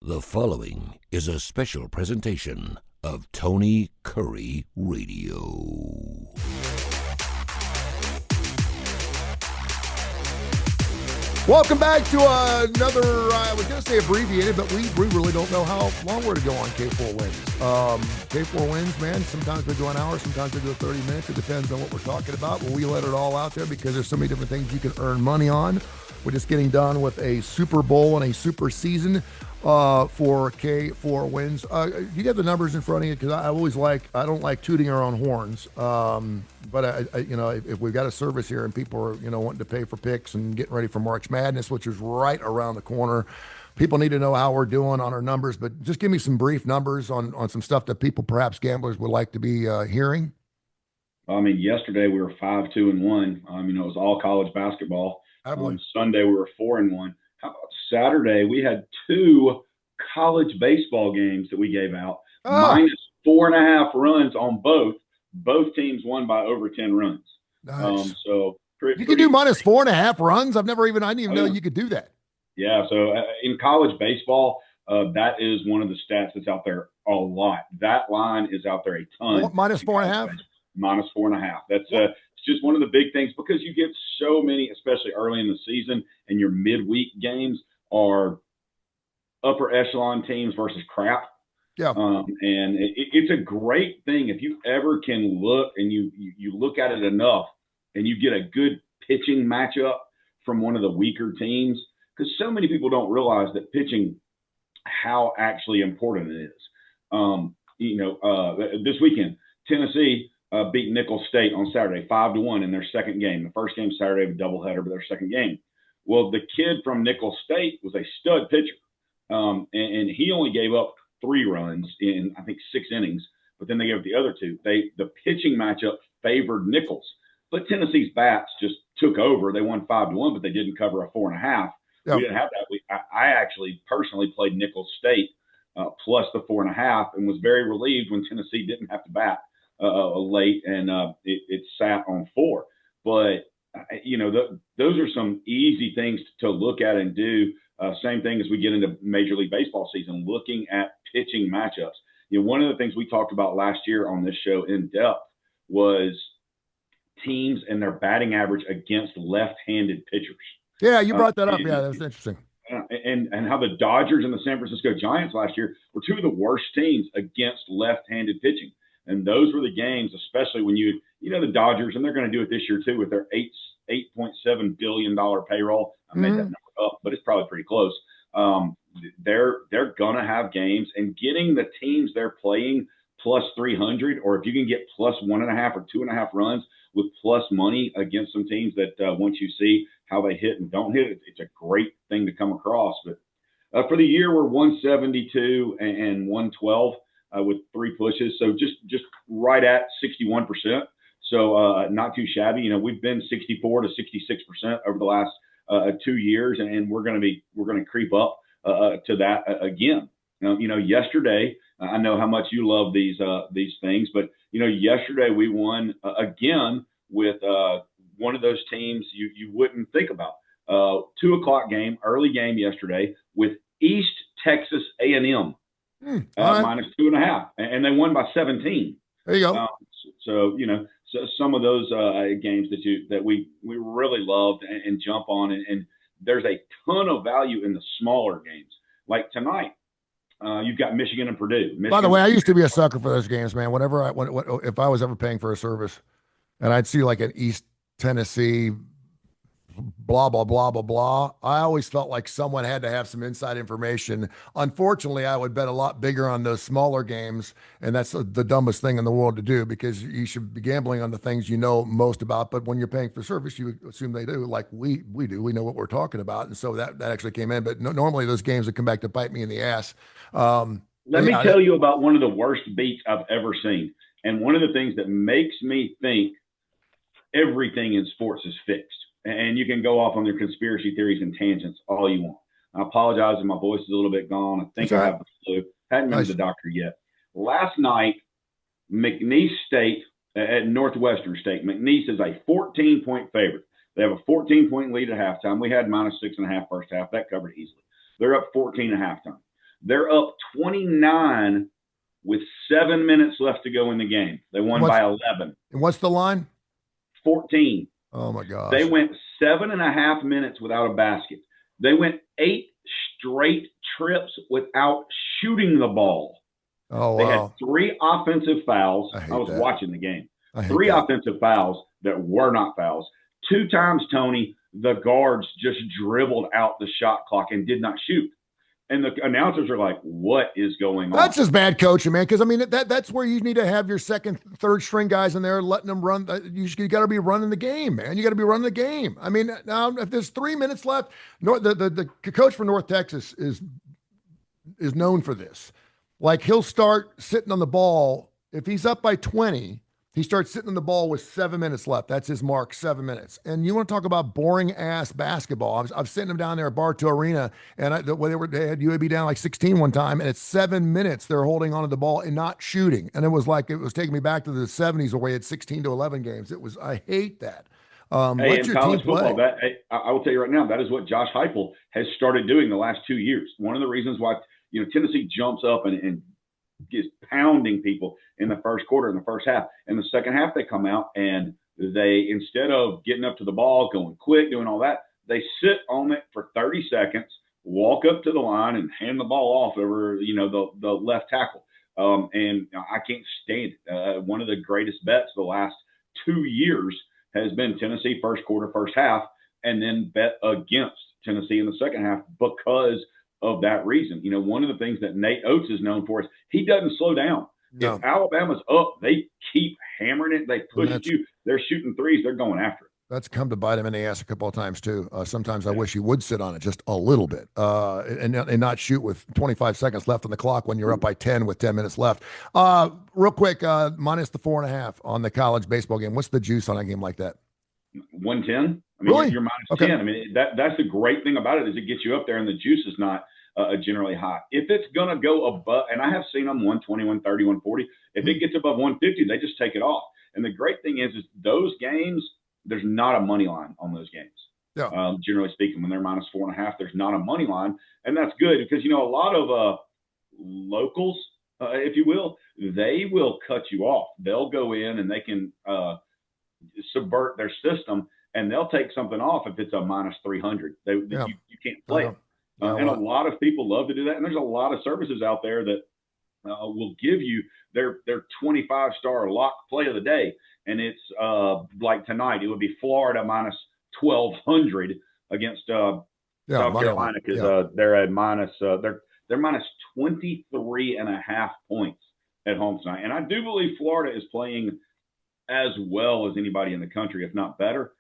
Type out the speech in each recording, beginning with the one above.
The following is a special presentation of Tony Curry Radio. Welcome back to another, I was going to say abbreviated, but we really don't know how long we're to go on K4Wins. K4Wins, man, sometimes we go an hour, sometimes we go 30 minutes. It depends on what we're talking about. But we let it all out there because there's so many different things you can earn money on. We're just getting done with a Super Bowl and a super season for K4Wins. You got the numbers in front of you? Because I don't like tooting our own horns. But if we've got a service here and people are, wanting to pay for picks and getting ready for March Madness, which is right around the corner, people need to know how we're doing on our numbers. But just give me some brief numbers on some stuff that people, perhaps gamblers, would like to be hearing. I mean, yesterday we were 5-2-1. It was all college basketball. Sunday we were 4-1. How about Saturday? We had 2 college baseball games that we gave out, minus 4.5 runs on both. Both teams won by over 10 runs. Nice. You can do minus 4.5 runs. I didn't even know you could do that. Yeah. So in college baseball, that is one of the stats that's out there a lot. That line is out there a ton. Minus 4.5. Minus 4.5. That's it's just one of the big things because you get so many, especially early in the season, and your midweek games are upper echelon teams versus crap. Yeah. And it's a great thing if you ever can look and you look at it enough and you get a good pitching matchup from one of the weaker teams, because so many people don't realize that pitching, how actually important it is. This weekend, Tennessee beat Nicholls State on Saturday, 5-1 in their second game. The first game Saturday was a doubleheader, but their second game. Well, the kid from Nicholls State was a stud pitcher, and he only gave up 3 runs in, I think, 6 innings, but then they gave up the other 2. The pitching matchup favored Nicholls, but Tennessee's bats just took over. They won 5-1, but they didn't cover a 4.5. Yep. We didn't have that. I actually personally played Nicholls State plus the 4.5 and was very relieved when Tennessee didn't have to bat late and it sat on 4. But those are some easy things to look at and do. Same thing as we get into Major League Baseball season, looking at pitching matchups. One of the things we talked about last year on this show in depth was teams and their batting average against left-handed pitchers. Yeah, you brought that up. Yeah, that was interesting. And how the Dodgers and the San Francisco Giants last year were 2 of the worst teams against left-handed pitching. And those were the games, especially when the Dodgers, and they're going to do it this year too with their $8.7 billion payroll. I made that number up, but it's probably pretty close. They're going to have games, and getting the teams they're playing plus 300, or if you can get plus 1.5 or 2.5 runs with plus money against some teams that once you see how they hit and don't hit, it's a great thing to come across. But for the year, we're 172 and 112 with 3 pushes, so just right at 61%. So not too shabby. We've been 64 to 66% over the last 2 years, and we're going to creep up to that again. Yesterday, I know how much you love these things, but yesterday we won again with one of those teams you wouldn't think about. 2:00 game, early game yesterday with East Texas A&M minus 2.5, and they won by 17. There you go. So some of those games that we really loved and jump on, and there's a ton of value in the smaller games. Like tonight, you've got Michigan and Purdue. By the way, I used to be a sucker for those games, man. If I was ever paying for a service, and I'd see like an East Tennessee, blah, blah, blah, blah, blah. I always felt like someone had to have some inside information. Unfortunately, I would bet a lot bigger on those smaller games, and that's the dumbest thing in the world to do, because you should be gambling on the things you know most about. But when you're paying for service, you assume they do, like we do. We know what we're talking about, and so that actually came in. But normally those games would come back to bite me in the ass. Let me tell you about one of the worst beats I've ever seen, and one of the things that makes me think everything in sports is fixed. And you can go off on their conspiracy theories and tangents all you want. I apologize if my voice is a little bit gone. I think I have the flu. Hadn't been to the doctor yet. Last night, McNeese State at Northwestern State. McNeese is a 14-point favorite. They have a 14-point lead at halftime. We had minus 6.5 first half. That covered easily. They're up 14 at halftime. They're up 29 with 7 minutes left to go in the game. They won by 11. And what's the line? 14. Oh, my gosh. They went 7.5 minutes without a basket. They went 8 straight trips without shooting the ball. Oh, wow. They had 3 offensive fouls. I was watching the game. 3 offensive fouls that were not fouls. 2 times, Tony, the guards just dribbled out the shot clock and did not shoot. And the announcers are like, what is going on? That's just bad coaching, man. Because, I mean, that's where you need to have your second, third string guys in there, letting them run. You got to be running the game, man. You got to be running the game. I mean, now, if there's 3 minutes left, the coach for North Texas is known for this. Like, he'll start sitting on the ball. If he's up by 20, he starts sitting on the ball with 7 minutes left. That's his mark, 7 minutes. And you want to talk about boring-ass basketball. I was sitting them down there at Bartow Arena, and they had UAB down like 16 one time, and it's 7 minutes they're holding onto the ball and not shooting. And it was taking me back to the 70s where we had 16-11 games. I hate that. Hey, in college football, I will tell you right now, that is what Josh Heupel has started doing the last 2 years. One of the reasons why Tennessee jumps up and is pounding people in the first quarter, in the first half. In the second half, they come out and they, instead of getting up to the ball, going quick, doing all that, they sit on it for 30 seconds, walk up to the line, and hand the ball off over, the left tackle. And I can't stand it. One of the greatest bets the last 2 years has been Tennessee first quarter, first half, and then bet against Tennessee in the second half because of that reason. One of the things that Nate Oates is known for is he doesn't slow down. No. If Alabama's up, they keep hammering it. They push you. They're shooting threes. They're going after it. That's come to bite him in the ass a couple of times too. Sometimes I wish he would sit on it just a little bit and not shoot with 25 seconds left on the clock when you're up by 10 with 10 minutes left. Real quick, minus the 4.5 on the college baseball game. What's the juice on a game like that? 110. Really? You're minus 10. I mean, that's the great thing about it is it gets you up there and the juice is not generally high. If it's going to go above, and I have seen them 120, 130, 140. If it gets above 150, they just take it off. And the great thing is those games, there's not a money line on those games. Yeah. Generally speaking, when they're minus 4.5, there's not a money line. And that's good because, a lot of locals, if you will, they will cut you off. They'll go in and they can subvert their system and they'll take something off if it's a minus 300. You can't play it. And a lot of people love to do that. And there's a lot of services out there that will give you their 25-star lock play of the day. And it's like tonight, it would be Florida minus 1,200 against South Carolina because they're at they're minus 23.5 points at home tonight. And I do believe Florida is playing as well as anybody in the country, if not better.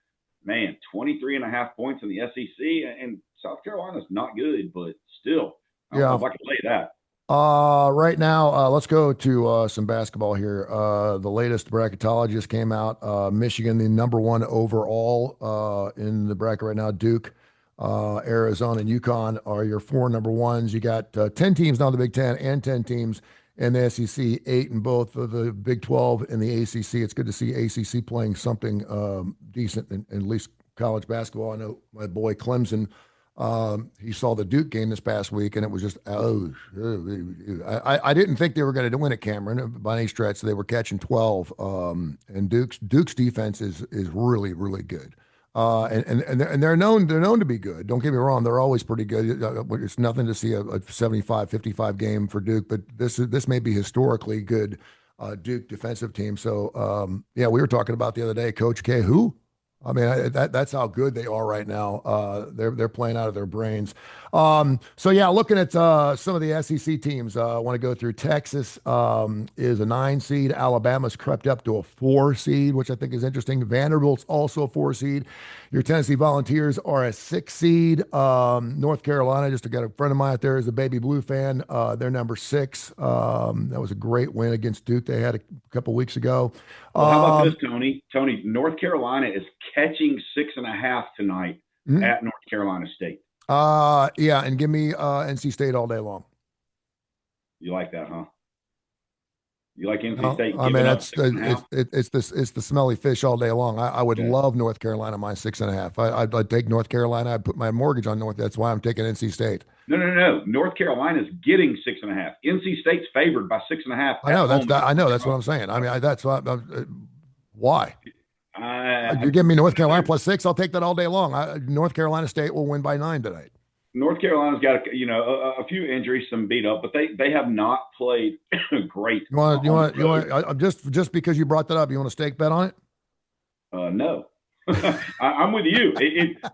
Man, 23.5 points in the SEC, and South Carolina's not good, but still, I don't know if I can play that. Right now, let's go to some basketball here. The latest bracketologist came out. Michigan, the number 1 overall in the bracket right now. Duke, Arizona, and UConn are your 4 number 1s. You got 10 teams now in the Big Ten and 10 teams in the SEC, 8 in both of the Big 12 and the ACC. It's good to see ACC playing something decent in at least college basketball. I know my boy Clemson, he saw the Duke game this past week, and it was just, I didn't think they were going to win it, Cameron, by any stretch. They were catching 12, and Duke's defense is really, really good. And they're known to be good. Don't get me wrong; they're always pretty good. It's nothing to see a 75-55 game for Duke, but this may be historically good Duke defensive team. So we were talking about the other day, Coach K. Who? I mean, that's how good they are right now. They're playing out of their brains. Looking at some of the SEC teams, I want to go through. Texas is a 9 seed. Alabama's crept up to a 4 seed, which I think is interesting. Vanderbilt's also a 4 seed. Your Tennessee Volunteers are a 6 seed. North Carolina, just got a friend of mine out there is a Baby Blue fan. They're number 6. That was a great win against Duke they had a couple weeks ago. Well, how about this, Tony? Tony, North Carolina is catching 6.5 tonight at North Carolina State. And give me NC State all day long. You like that, huh? You like NC State? I mean, it's the smelly fish all day long. I would love North Carolina minus 6.5. I'd take North Carolina. I'd put my mortgage on North. That's why I'm taking NC State. No. North Carolina's getting 6.5. NC State's favored by 6.5. I know that's that. I know that's what I'm saying. I mean, that's what. Why? You're giving me North Carolina plus 6. I'll take that all day long. North Carolina State will win by 9 tonight. North Carolina's got a few injuries, some beat up, but they have not played great. You want just because you brought that up, you want a stake bet on it? No. I'm with you.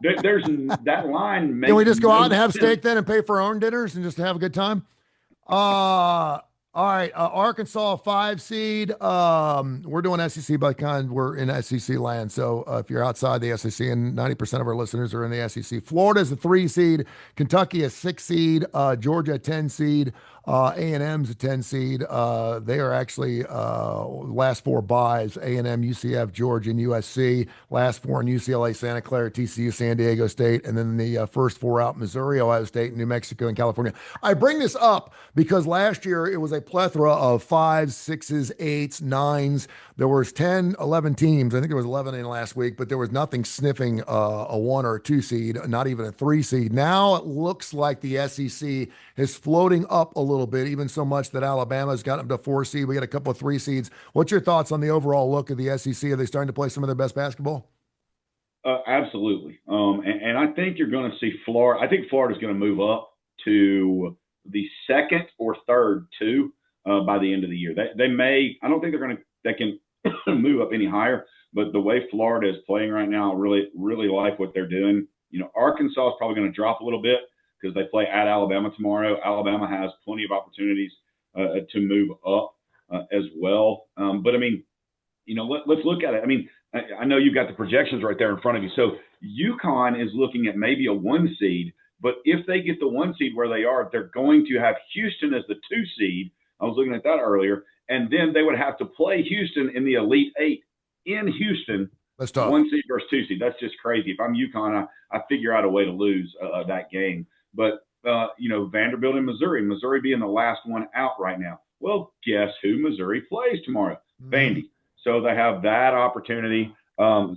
There's that line. Can we just go out and have steak then and pay for our own dinners and just have a good time? All right. Arkansas 5 seed. We're doing SEC by kind. We're in SEC land. So if you're outside the SEC, and 90% of our listeners are in the SEC, Florida is a 3 seed. Kentucky a 6 seed. Georgia a 10 seed. A&M's a 10 seed. They are actually last 4 buys: A&M, UCF, Georgia, and USC. Last 4 in UCLA, Santa Clara, TCU, San Diego State, and then the first 4 out: Missouri, Ohio State, New Mexico, and California. I bring this up because last year it was a plethora of 5s, 6s, 8s, 9s. There was 10, 11 teams. I think there was 11 in last week, but there was nothing sniffing a 1 or a 2 seed, not even a 3 seed. Now it looks like the SEC is floating up a little bit, even so much that Alabama's got them to 4 seed. We got a couple of 3 seeds. What's your thoughts on the overall look of the SEC? Are they starting to play some of their best basketball? Absolutely. And I think you're going to see Florida. I think Florida's going to move up to the 2nd or 3rd too by the end of the year. They may. I don't think they can move up any higher. But the way Florida is playing right now, I really like what they're doing. Arkansas is probably going to drop a little bit because they play at Alabama tomorrow. Alabama has plenty of opportunities to move up as well. But I mean, let's look at it. I mean, I know you've got the projections right there in front of you. So UConn is looking at maybe a 1 seed, but if they get the 1 seed where they are, they're going to have Houston as the 2 seed. I was looking at that earlier. And then they would have to play Houston in the Elite 8 in Houston. That's tough. 1 seed versus 2 seed. That's just crazy. If I'm UConn, I figure out a way to lose that game. But, Vanderbilt and Missouri being the last one out right now. Well, guess who Missouri plays tomorrow? Vandy. So they have that opportunity. Is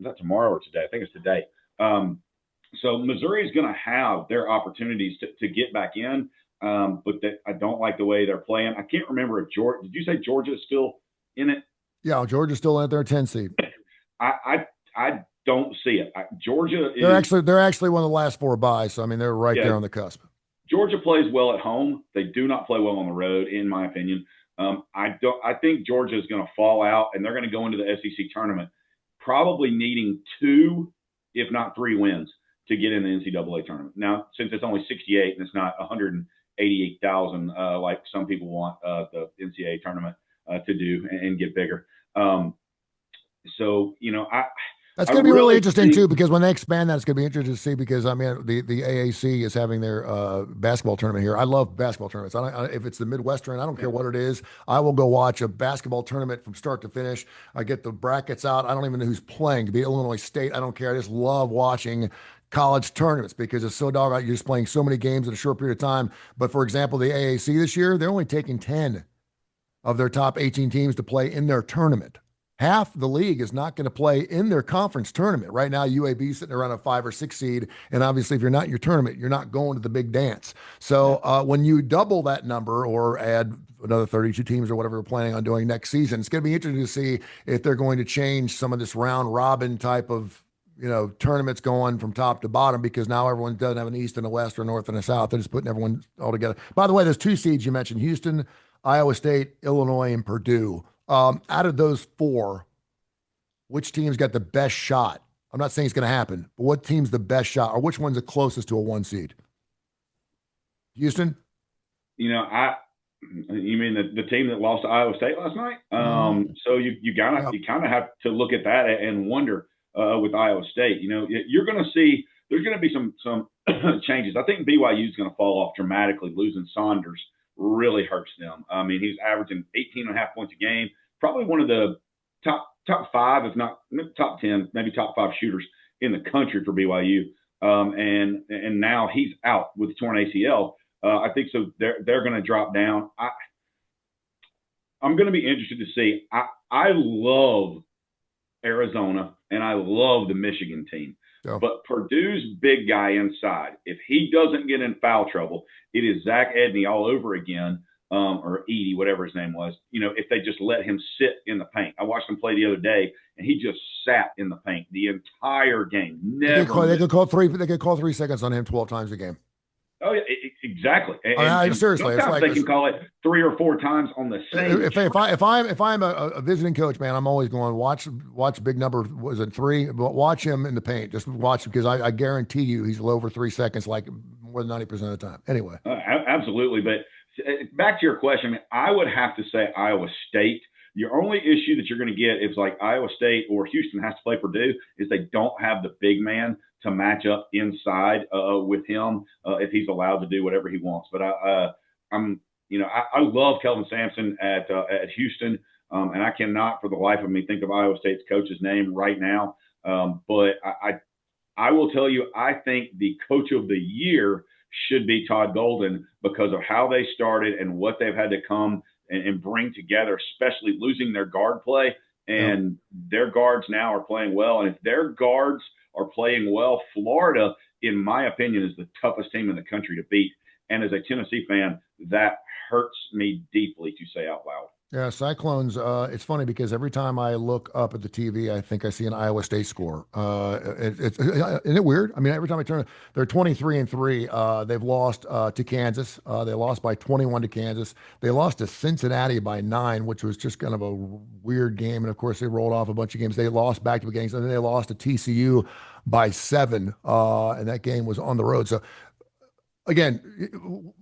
that tomorrow or today? I think it's today. So Missouri is going to have their opportunities to get back in. But I don't like the way they're playing. I can't remember if Georgia. Did you say Georgia is still in it? Yeah, Georgia's still in their 10 seed. I don't see it. Georgia is. They're actually one of the last 4 buys. So I mean, they're right there on the cusp. Georgia plays well at home. They do not play well on the road, in my opinion. I think Georgia is going to fall out, and they're going to go into the SEC tournament probably needing 2, if not 3 wins to get in the NCAA tournament. Now, since it's only 68 and it's not 188,000 like some people want the NCAA tournament to do and get bigger. That's going to be really interesting too, because when they expand that, it's going to be interesting to see, because I mean, the AAC is having their basketball tournament here. I love basketball tournaments. If it's the Midwestern, I don't care what it is. I will go watch a basketball tournament from start to finish. I get the brackets out. I don't even know who's playing. To be Illinois State, I don't care. I just love watching college tournaments because it's so doggone. You're just playing so many games in a short period of time. But for example, the AAC this year, they're only taking 10 of their top 18 teams to play in their tournament. Half the league is not going to play in their conference tournament. Right now, UAB sitting around a 5 or 6 seed. And obviously, if you're not in your tournament, you're not going to the big dance. So when you double that number or add another 32 teams or whatever we're planning on doing next season, it's going to be interesting to see if they're going to change some of this round robin type of tournaments going from top to bottom, because now everyone doesn't have an East and a West or a North and a South. They're just putting everyone all together. By the way, there's 2 seeds you mentioned: Houston, Iowa State, Illinois, and Purdue. Out of those 4, which team's got the best shot? I'm not saying it's going to happen, but what team's the best shot, or which one's the closest to a 1 seed? Houston? You mean the team that lost to Iowa State last night? So you kind of have to look at that and wonder with Iowa State. You're going to see there's going to be some changes. I think BYU is going to fall off dramatically. Losing Saunders really hurts them. I mean, he's averaging 18.5 points a game. Probably one of the top 5, if not top 10, maybe top 5 shooters in the country for BYU. And now he's out with torn ACL. I think so. They're going to drop down. I'm going to be interested to see. I love Arizona and I love the Michigan team. So. But Purdue's big guy inside, if he doesn't get in foul trouble, it is Zach Edney all over again, or Edey, whatever his name was. If they just let him sit in the paint. I watched him play the other day, and he just sat in the paint the entire game. Never. They could call 3 seconds on him 12 times a game. Oh yeah, exactly. Seriously, sometimes they can call it 3 or 4 times on the same. If I'm a visiting coach, man, I'm always going watch big number. Was it 3? But watch him in the paint. Just watch, because I guarantee you he's over 3 seconds, like more than 90% of the time. Anyway, absolutely. But back to your question, I would have to say Iowa State. Your only issue that you're going to get is like Iowa State or Houston has to play Purdue is they don't have the big man to match up inside with him if he's allowed to do whatever he wants. But I love Kelvin Sampson at Houston, and I cannot for the life of me think of Iowa State's coach's name right now. But I will tell you, I think the coach of the year should be Todd Golden because of how they started and what they've had to come and bring together, especially losing their guard play. And their guards now are playing well. And if their guards are playing well, Florida, in my opinion, is the toughest team in the country to beat. And as a Tennessee fan, that hurts me deeply to say out loud. Yeah, Cyclones, it's funny because every time I look up at the TV, I think I see an Iowa State score. Isn't it weird? I mean, every time I turn, they're 23-3. They've lost to Kansas. They lost by 21 to Kansas. They lost to Cincinnati by 9, which was just kind of a weird game. And, of course, they rolled off a bunch of games. They lost back-to-back games, and then they lost to TCU by 7, and that game was on the road. So, again,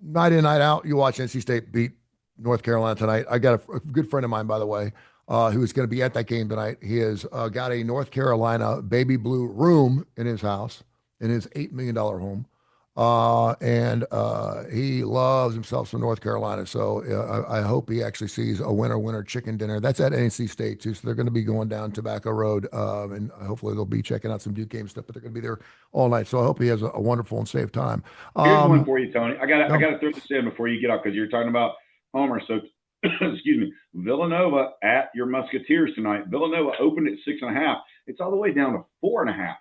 night in, night out, you watch NC State beat North Carolina tonight. I got a good friend of mine, by the way, who is going to be at that game tonight. He has got a North Carolina baby blue room in his house, in his $8 million home. And he loves himself some North Carolina. So I hope he actually sees a winter chicken dinner. That's at NC State, too. So they're going to be going down Tobacco Road, and hopefully they'll be checking out some Duke game stuff, but they're going to be there all night. So I hope he has a wonderful and safe time. Here's one for you, Tony. I got to throw this in before you get off because you're talking about Homer. So, excuse me, Villanova at your Musketeers tonight. Villanova opened at 6.5. It's all the way down to 4.5.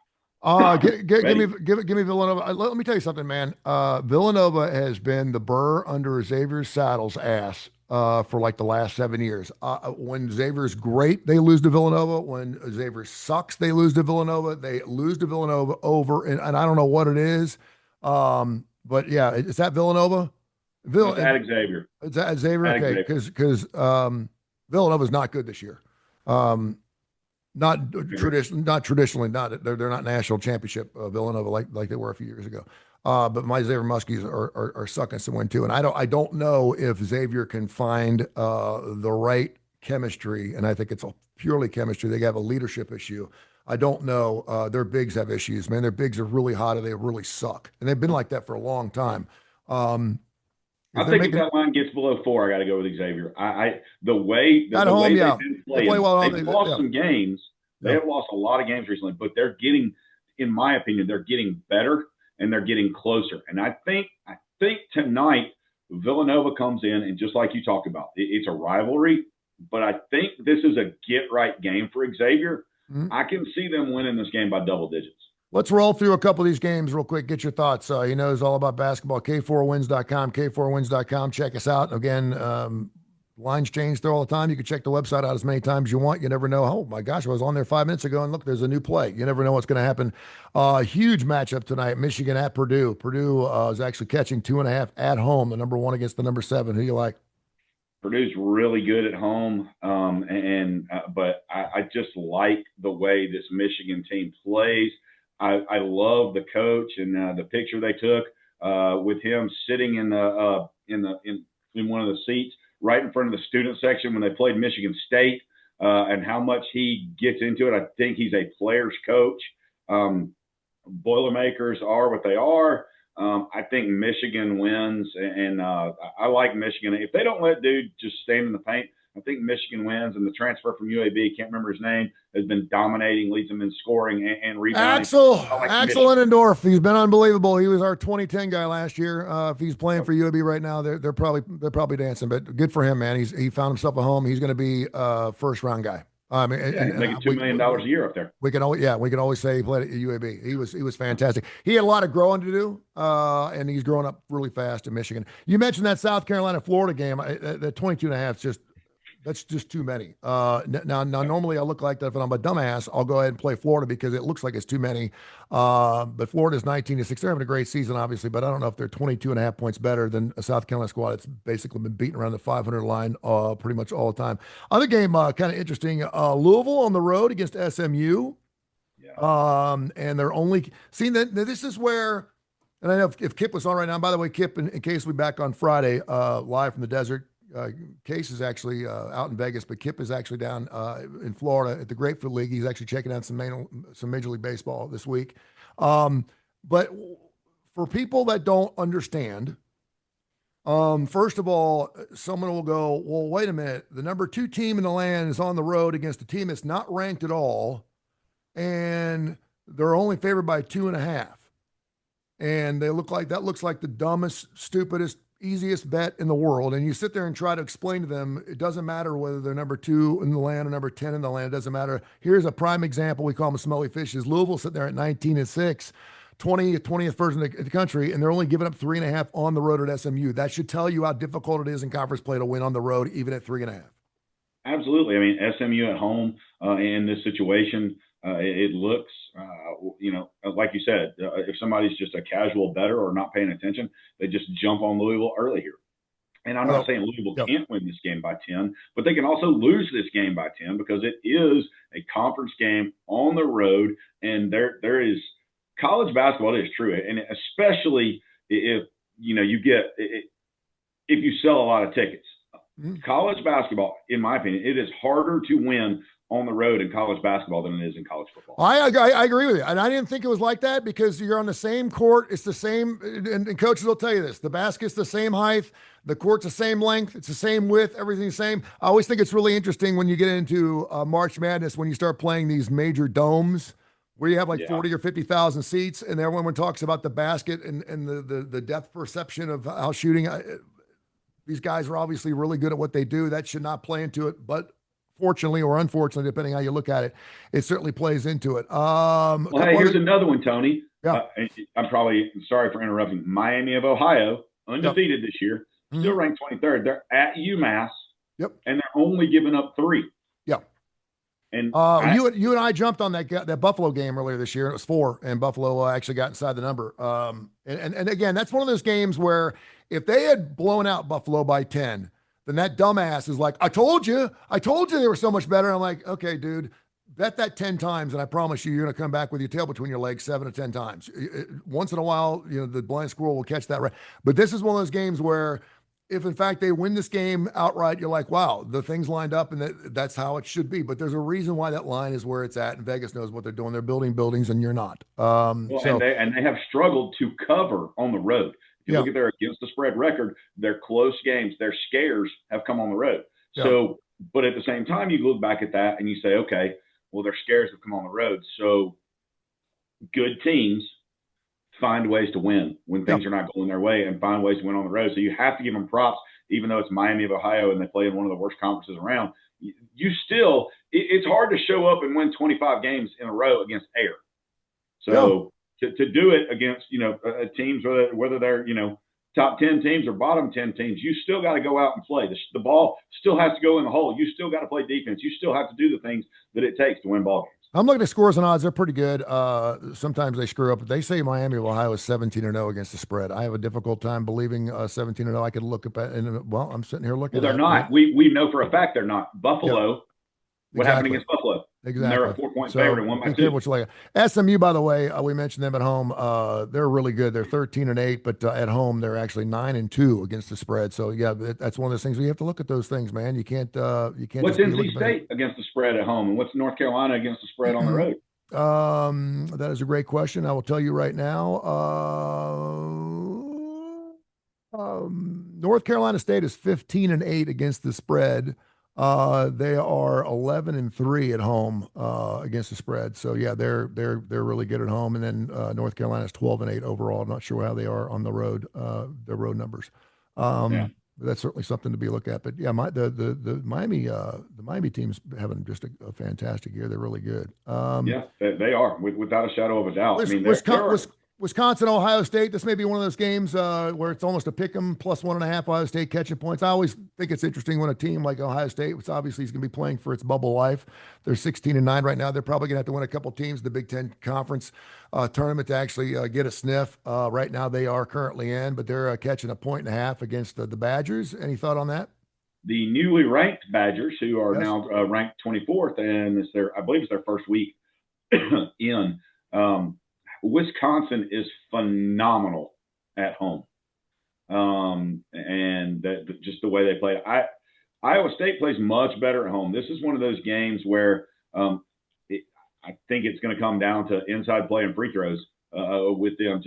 Give me Villanova. Let me tell you something, man. Villanova has been the burr under Xavier Saddle's ass for like the last 7 years. When Xavier's great, they lose to Villanova. When Xavier sucks, they lose to Villanova. They lose to Villanova over, and I don't know what it is. But yeah, is that Villanova? It's at Xavier. It's at Xavier, okay? Because Villanova's not good this year. Not traditionally, they're not national championship Villanova like they were a few years ago. But my Xavier Muskies are sucking some win too, and I don't know if Xavier can find the right chemistry, and I think it's purely chemistry. They have a leadership issue. I don't know. Their bigs have issues, man. Their bigs are really hot and they really suck, and they've been like that for a long time. I think if that line gets below 4, I got to go with Xavier. The way they've been playing, they've lost some games. They have lost a lot of games recently, but they're getting, in my opinion, they're getting better and they're getting closer. And I think tonight Villanova comes in, and just like you talked about, it's a rivalry, but I think this is a get-right game for Xavier. Mm-hmm. I can see them winning this game by double digits. Let's roll through a couple of these games real quick. Get your thoughts. He knows all about basketball. K4Wins.com, K4Wins.com. Check us out. Again, lines change there all the time. You can check the website out as many times as you want. You never know. Oh, my gosh, I was on there 5 minutes ago, and look, there's a new play. You never know what's going to happen. Huge matchup tonight, Michigan at Purdue. Purdue is actually catching 2.5 at home, the number 1 against the number 7. Who do you like? Purdue's really good at home, but I just like the way this Michigan team plays. I love the coach and the picture they took with him sitting in one of the seats right in front of the student section when they played Michigan State, and how much he gets into it. I think he's a player's coach. Boilermakers are what they are. I think Michigan wins, and I like Michigan. If they don't let dude just stand in the paint, I think Michigan wins, and the transfer from UAB, can't remember his name, has been dominating, leads them in scoring and rebounding. Axel Innendorf, he's been unbelievable. He was our 2010 guy last year. If he's playing for UAB right now, they're probably dancing. But good for him, man. He found himself a home. He's going to be a first round guy. I mean, Yeah, he's making $2 million a year up there. we can always say he played at UAB. He was fantastic. He had a lot of growing to do, and he's growing up really fast in Michigan. You mentioned that South Carolina Florida game. That 22 and a half is that's just too many. Now, normally I look like that. If I'm a dumbass, I'll go ahead and play Florida because it looks like it's too many. But Florida's 19-6. They're having a great season, obviously, but I don't know if they're 22 and a half points better than a South Carolina squad that's basically been beating around the 500 line pretty much all the time. Other game, kind of interesting. Louisville on the road against SMU. Yeah. And they're only seeing that this is where, and I know if Kip was on right now. By the way, Kip, in case we back on Friday, live from the desert. Case is actually out in Vegas, but Kip is actually down in Florida at the Grapefruit League. He's actually checking out some Major League Baseball this week. But for people that don't understand, first of all, someone will go, well, wait a minute. The number 2 team in the land is on the road against a team that's not ranked at all, and they're only favored by 2.5. And that looks like the dumbest, stupidest, easiest bet in the world. And you sit there and try to explain to them, it doesn't matter whether they're number 2 in the land or number 10 in the land. It doesn't matter. Here's a prime example. We call them smelly fishes. Louisville sitting there at 19-6, 20th version in the country, and they're only giving up 3.5 on the road at SMU. That should tell you how difficult it is in conference play to win on the road, even at 3.5. Absolutely. I mean, SMU at home in this situation, it looks, like you said, if somebody's just a casual bettor or not paying attention, they just jump on Louisville early here. And I'm not saying Louisville can't win this game by 10, but they can also lose this game by 10 because it is a conference game on the road, and there is college basketball. It is true, and especially if if you sell a lot of tickets. College basketball, in my opinion, it is harder to win on the road in college basketball than it is in college football. I agree with you. And I didn't think it was like that because you're on the same court. It's the same, and coaches will tell you this. The basket's the same height. The court's the same length. It's the same width. Everything's the same. I always think it's really interesting when you get into March Madness, when you start playing these major domes where you have like 40 or 50,000 seats, and everyone talks about the basket and the depth perception of how shooting. These guys are obviously really good at what they do. That should not play into it, but fortunately or unfortunately, depending how you look at it, it certainly plays into it. Here's another one, Tony. Yeah. I'm probably sorry for interrupting. Miami of Ohio, undefeated this year, still ranked 23rd. They're at UMass, and they're only giving up 3. Yeah. And you and I jumped on that Buffalo game earlier this year, and it was 4, and Buffalo actually got inside the number. And again, that's one of those games where if they had blown out Buffalo by 10, then that dumbass is like, I told you they were so much better. I'm like, okay, dude, bet that 10 times, and I promise you're going to come back with your tail between your legs 7 to 10 times. Once in a while, the blind squirrel will catch that right. But this is one of those games where if, in fact, they win this game outright, you're like, wow, the thing's lined up, and that's how it should be. But there's a reason why that line is where it's at, and Vegas knows what they're doing. They're building buildings, and you're not. And they have struggled to cover on the road. If you look at their against the spread record, their close games, their scares have come on the road. Yeah. So, but at the same time, you look back at that and you say, okay, well, their scares have come on the road. So good teams find ways to win when things are not going their way and find ways to win on the road. So you have to give them props, even though it's Miami of Ohio and they play in one of the worst conferences around. You still, it's hard to show up and win 25 games in a row against air. So to do it against, teams, whether they're, top 10 teams or bottom 10 teams, you still got to go out and play. The ball still has to go in the hole. You still got to play defense. You still have to do the things that it takes to win ball games. I'm looking at scores and odds. They're pretty good. Sometimes they screw up. They say Miami of Ohio is 17-0 against the spread. I have a difficult time believing 17-0. I could look up at, and I'm sitting here looking. Well, they're not. We know for a fact they're not. Buffalo. What happened against Buffalo? Exactly. They're a 4-point favorite and 1 by 2. What you like. SMU, by the way, we mentioned them at home. They're really good. They're 13-8, but at home they're actually 9-2 against the spread. So yeah, that's one of those things where you have to look at those things, man. You can't. What's NC State against the spread at home, and what's North Carolina against the spread on the road? That is a great question. I will tell you right now. North Carolina State is 15-8 against the spread. They are 11-3 at home against the spread. So yeah, they're really good at home. And then North Carolina is 12-8 overall. I'm not sure how they are on the road. Their road numbers. that's certainly something to be looked at. But yeah, the Miami team's having just a fantastic year. They're really good. Yeah, they are without a shadow of a doubt. I mean, there are. Wisconsin, Ohio State. This may be one of those games where it's almost a pick 'em plus 1.5. Ohio State catching points. I always think it's interesting when a team like Ohio State, which obviously is going to be playing for its bubble life, they're 16-9 right now. They're probably going to have to win a couple teams in the Big Ten Conference tournament to actually get a sniff. Right now, they are currently in, but they're catching a 1.5 against the Badgers. Any thought on that? The newly ranked Badgers, who are Yes. now ranked 24th, and I believe it's their first week in. Wisconsin is phenomenal at home, and just the way they play. Iowa State plays much better at home. This is one of those games where I think it's going to come down to inside play and free throws with them.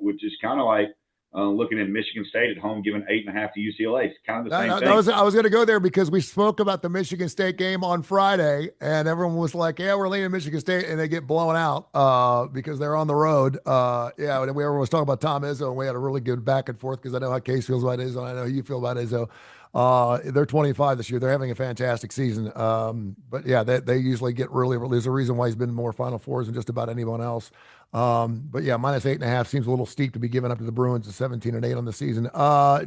Which is kind of like looking at Michigan State at home, giving 8.5 to UCLA. It's kind of the same thing. I was going to go there because we spoke about the Michigan State game on Friday, and everyone was like, "Yeah, we're leaning Michigan State," and they get blown out because they're on the road. And everyone was talking about Tom Izzo, and we had a really good back and forth because I know how Case feels about Izzo, and I know how you feel about Izzo. They're 25 this year. They're having a fantastic season. But yeah, they usually get really. There's a reason why he's been in more Final Fours than just about anyone else. But yeah, minus 8.5 seems a little steep to be given up to the Bruins at 17-8 on the season.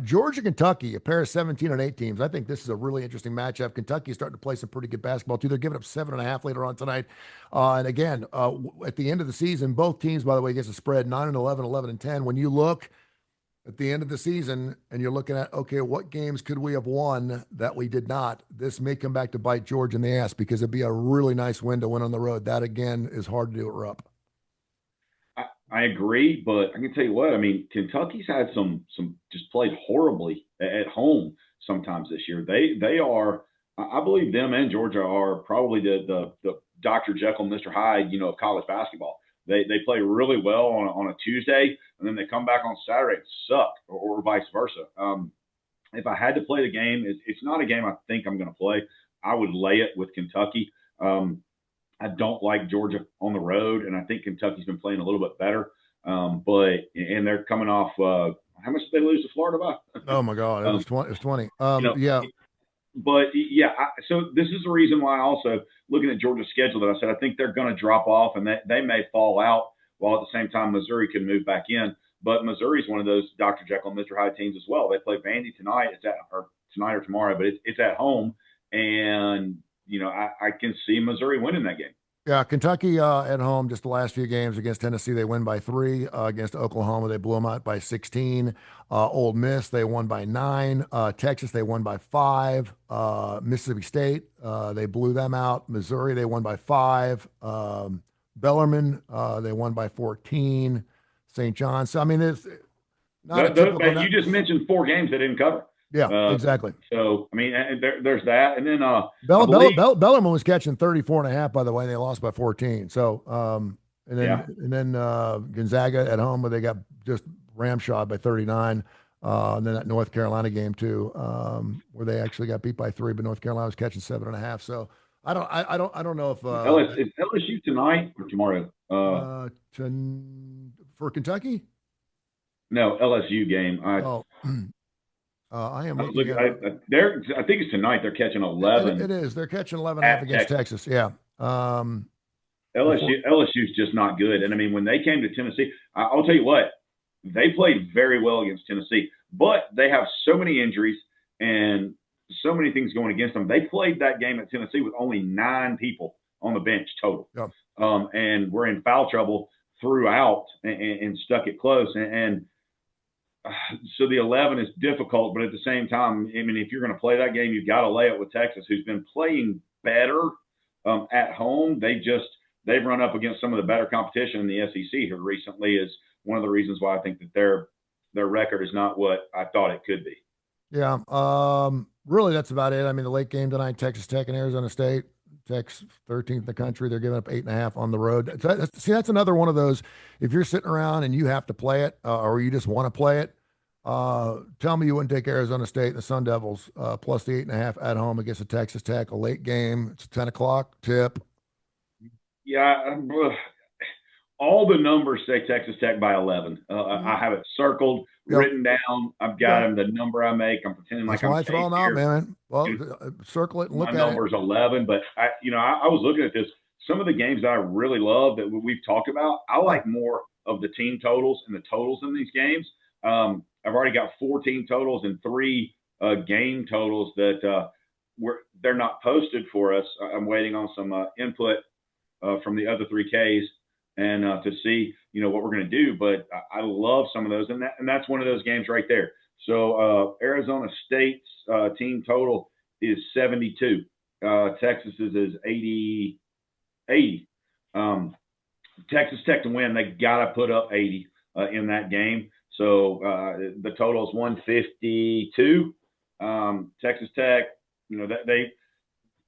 Georgia, Kentucky, a pair of 17-8 teams. I think this is a really interesting matchup. Kentucky is starting to play some pretty good basketball too. They're giving up 7.5 later on tonight. And again, at the end of the season, both teams, by the way, gets a spread 9-11, 11-10. When you look at the end of the season and you're looking at, okay, what games could we have won that we did not? This may come back to bite Georgia in the ass because it'd be a really nice win to win on the road. That again is hard to do at Rupp. I agree, but I can tell you what. I mean, Kentucky's had some just played horribly at home sometimes this year. They are, I believe, them and Georgia are probably the Dr. Jekyll, Mr. Hyde, of college basketball. They play really well on a Tuesday, and then they come back on Saturday and suck, or vice versa. If I had to play the game, it's not a game I think I'm going to play. I would lay it with Kentucky. I don't like Georgia on the road, and I think Kentucky's been playing a little bit better. But they're coming off how much did they lose to Florida by? Oh my God, it was 20. It was 20. Yeah. But yeah, so this is the reason why also looking at Georgia's schedule that I said I think they're going to drop off and they may fall out, while at the same time Missouri can move back in. But Missouri's one of those Dr. Jekyll and Mr. Hyde teams as well. They play Vandy tonight. Tonight or tomorrow, but it's at home, and I can see Missouri winning that game. Yeah, Kentucky at home, just the last few games against Tennessee, they win by 3. Against Oklahoma, they blew them out by 16. Ole Miss, they won by 9. Texas, they won by 5. Mississippi State, they blew them out. Missouri, they won by 5. Bellarmine, they won by 14. St. John's. So, I mean, it's not you just mentioned 4 games they didn't cover. Yeah, exactly. So, I mean, there's that. And then Bellarmine was catching 34.5, by the way, and they lost by 14. So, and then Gonzaga at home, where they got just ramshot by 39. And then that North Carolina game too, where they actually got beat by 3, but North Carolina was catching 7.5. So I don't know if is LSU tonight or tomorrow? For Kentucky? No, LSU game. I am looking at I think it's tonight. They're catching 11. It is. They're catching 11.5 against Texas. Yeah. LSU's just not good. And I mean, when they came to Tennessee, I'll tell you what, they played very well against Tennessee, but they have so many injuries and so many things going against them. They played that game at Tennessee with only 9 people on the bench total. Yeah. And we're in foul trouble throughout and stuck it close. So the 11 is difficult, but at the same time, I mean, if you're going to play that game, you've got to lay it with Texas, who's been playing better at home. They've run up against some of the better competition in the SEC here recently. Is one of the reasons why I think that their record is not what I thought it could be. Yeah, really, that's about it. I mean, the late game tonight, Texas Tech and Arizona State. Tech's 13th in the country. They're giving up 8.5 on the road. That's another one of those. If you're sitting around and you have to play it, or you just want to play it, tell me you wouldn't take Arizona State and the Sun Devils plus the 8.5 at home against a Texas Tech, a late game. It's a 10 o'clock tip. Yeah, all the numbers say Texas Tech by 11. I have it circled, written down. I've got them, the number I make. I'm pretending That's like why I'm I throw safe them out, here. man. Well, You know, circle it and look my at it. number's 11, but I was looking at this. Some of the games that I really love that we've talked about, I like more of the team totals and the totals in these games. I've already got 4 team totals and 3 game totals that they're not posted for us. I'm waiting on some input from the other 3Ks and to see what we're going to do. But I love some of those, and that's one of those games right there. So Arizona State's team total is 72. Texas's is 80. Texas Tech to win, they got to put up 80 in that game. So the total is 152. Texas Tech,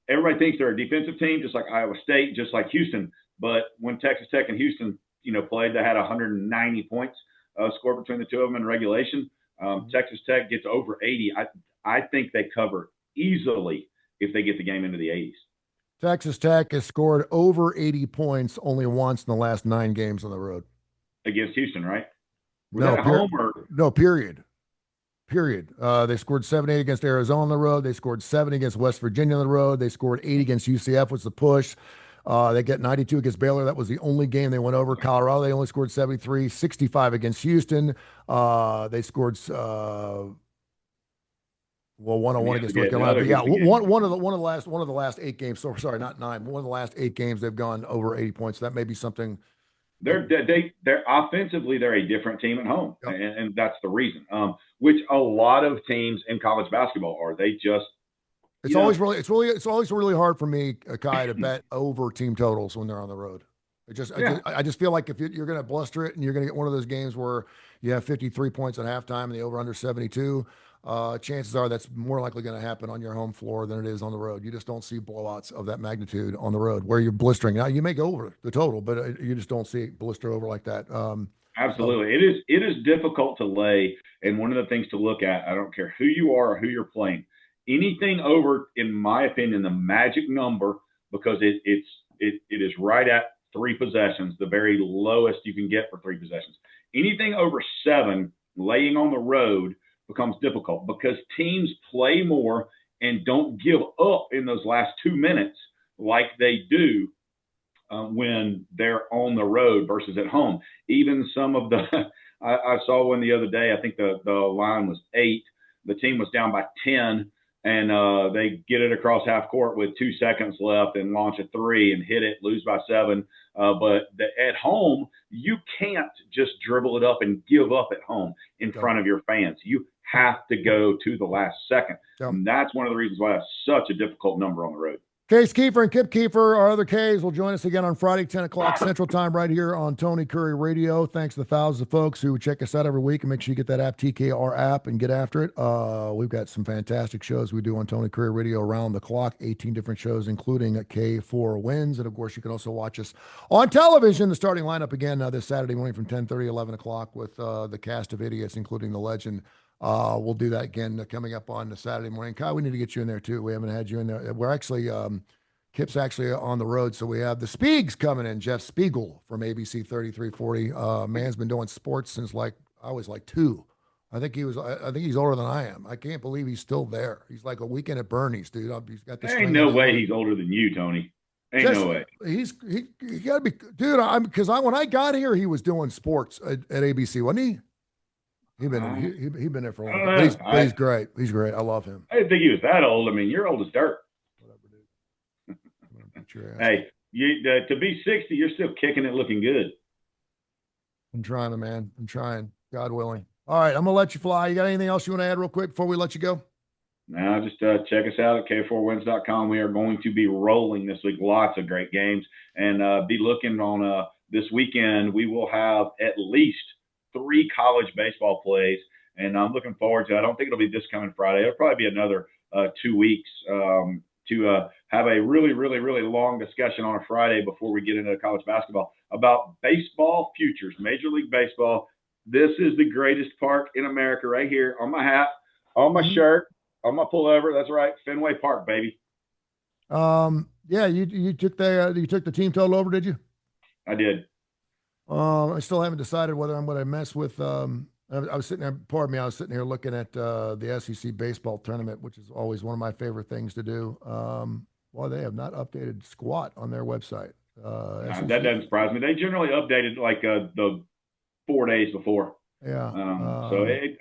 everybody thinks they're a defensive team, just like Iowa State, just like Houston. But when Texas Tech and Houston, played, they had 190 points scored between the two of them in regulation. Texas Tech gets over 80. I think they cover easily if they get the game into the 80s. Texas Tech has scored over 80 points only once in the last 9 games on the road. Against Houston, right? Was no, that at home or? No, period. They scored 78 against Arizona on the road. They scored 70 against West Virginia on the road. They scored 80 against UCF, was the push. They get 92 against Baylor. That was the only game they went over. Colorado, they only scored 73, 65 against Houston. They scored 101 against North Carolina. But yeah, one of the last 8 games. So sorry, not 9. One of the last 8 games they've gone over 80 points. That may be something. They're offensively, they're a different team at home, and that's the reason. Which a lot of teams in college basketball are. They just it's always really hard for me, Kai, to bet over team totals when they're on the road. I just feel like if you're going to bluster it and you're going to get one of those games where you have 53 points at halftime and the over under 72. Chances are that's more likely going to happen on your home floor than it is on the road. You just don't see blowouts of that magnitude on the road where you're blistering. Now, you may go over the total, but you just don't see it blister over like that. Absolutely. It is difficult to lay, and one of the things to look at, I don't care who you are or who you're playing, anything over, in my opinion, the magic number, because it is right at 3 possessions, the very lowest you can get for 3 possessions. Anything over 7 laying on the road becomes difficult because teams play more and don't give up in those last 2 minutes like they do when they're on the road versus at home. Even some of the I saw one the other day, I think the line was 8. The team was down by 10, and they get it across half court with 2 seconds left and launch a 3 and hit it, lose by 7. But at home, you can't just dribble it up and give up at home in front of your fans. You have to go to the last second. And that's one of the reasons why it's such a difficult number on the road. Case Kiefer and Kip Kiefer, our other Ks, will join us again on Friday, 10 o'clock Central Time, right here on Tony Curry Radio. Thanks to the thousands of folks who check us out every week, and make sure you get that app, TKR app, and get after it. We've got some fantastic shows we do on Tony Curry Radio around the clock, 18 different shows, including K4Wins. And, of course, you can also watch us on television, the starting lineup again this Saturday morning from 10:30, 11 o'clock with the cast of idiots, including the legend. We'll do that again coming up on the Saturday morning. Kai, we need to get you in there too. We haven't had you in there. We're actually, Kip's actually on the road, so we have the Spiegs coming in. Jeff Spiegel from ABC 3340. Man's been doing sports since I was 2. I think he's older than I am. I can't believe he's still there. He's like a weekend at Bernie's, dude. He's got this. There ain't no way he's older than you, Tony. No way. He got to be, dude. When I got here, he was doing sports at ABC, wasn't he? He'd been there for a while. But he's great. He's great. I love him. I didn't think he was that old. I mean, you're old as dirt. Whatever, dude. Hey, to be 60, you're still kicking it, looking good. I'm trying, man. I'm trying. God willing. All right, I'm gonna let you fly. You got anything else you want to add real quick before we let you go? No, just check us out at K4Wins.com. We are going to be rolling this week. Lots of great games, and be looking on this weekend. We will have at least 3 college baseball plays, and I'm looking forward to it. I don't think it'll be this coming Friday. It'll probably be another 2 weeks to have a really, really, really long discussion on a Friday before we get into college basketball about baseball futures, Major League Baseball. This is the greatest park in America right here on my hat, on my shirt, on my pullover. That's right, Fenway Park, baby. Yeah, you took the team total over, did you? I did. I still haven't decided whether I'm going to mess with. I was sitting there. Pardon me. I was sitting here looking at the SEC baseball tournament, which is always one of my favorite things to do. Well, they have not updated squat on their website. That doesn't surprise me. They generally update it like the 4 days before. Yeah.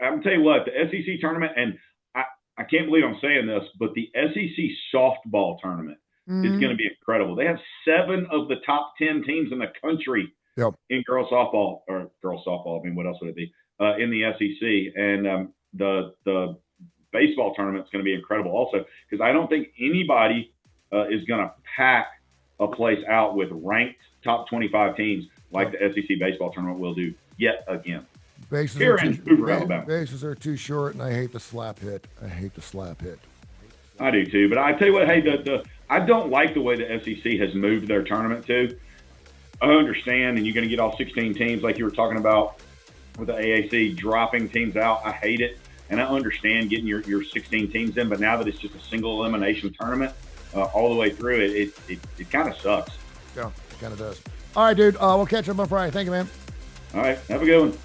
I'm tell you what, the SEC tournament, and I can't believe I'm saying this, but the SEC softball tournament is going to be incredible. They have 7 of the top 10 teams in the country in girls softball. I mean, what else would it be in the SEC? And the baseball tournament is going to be incredible also, because I don't think anybody is going to pack a place out with ranked top 25 teams like the SEC baseball tournament will do yet again. Bases are too short, and I hate the slap hit. I do too, but I tell you what, hey, I don't like the way the SEC has moved their tournament too. I understand, and you're going to get all 16 teams like you were talking about with the AAC dropping teams out. I hate it, and I understand getting your 16 teams in, but now that it's just a single elimination tournament all the way through, it kind of sucks. Yeah, it kind of does. All right, dude, we'll catch up on Friday. Thank you, man. All right, have a good one.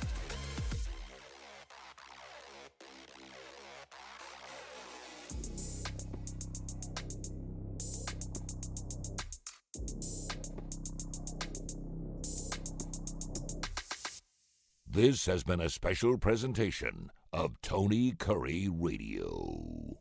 This has been a special presentation of Tony Curry Radio.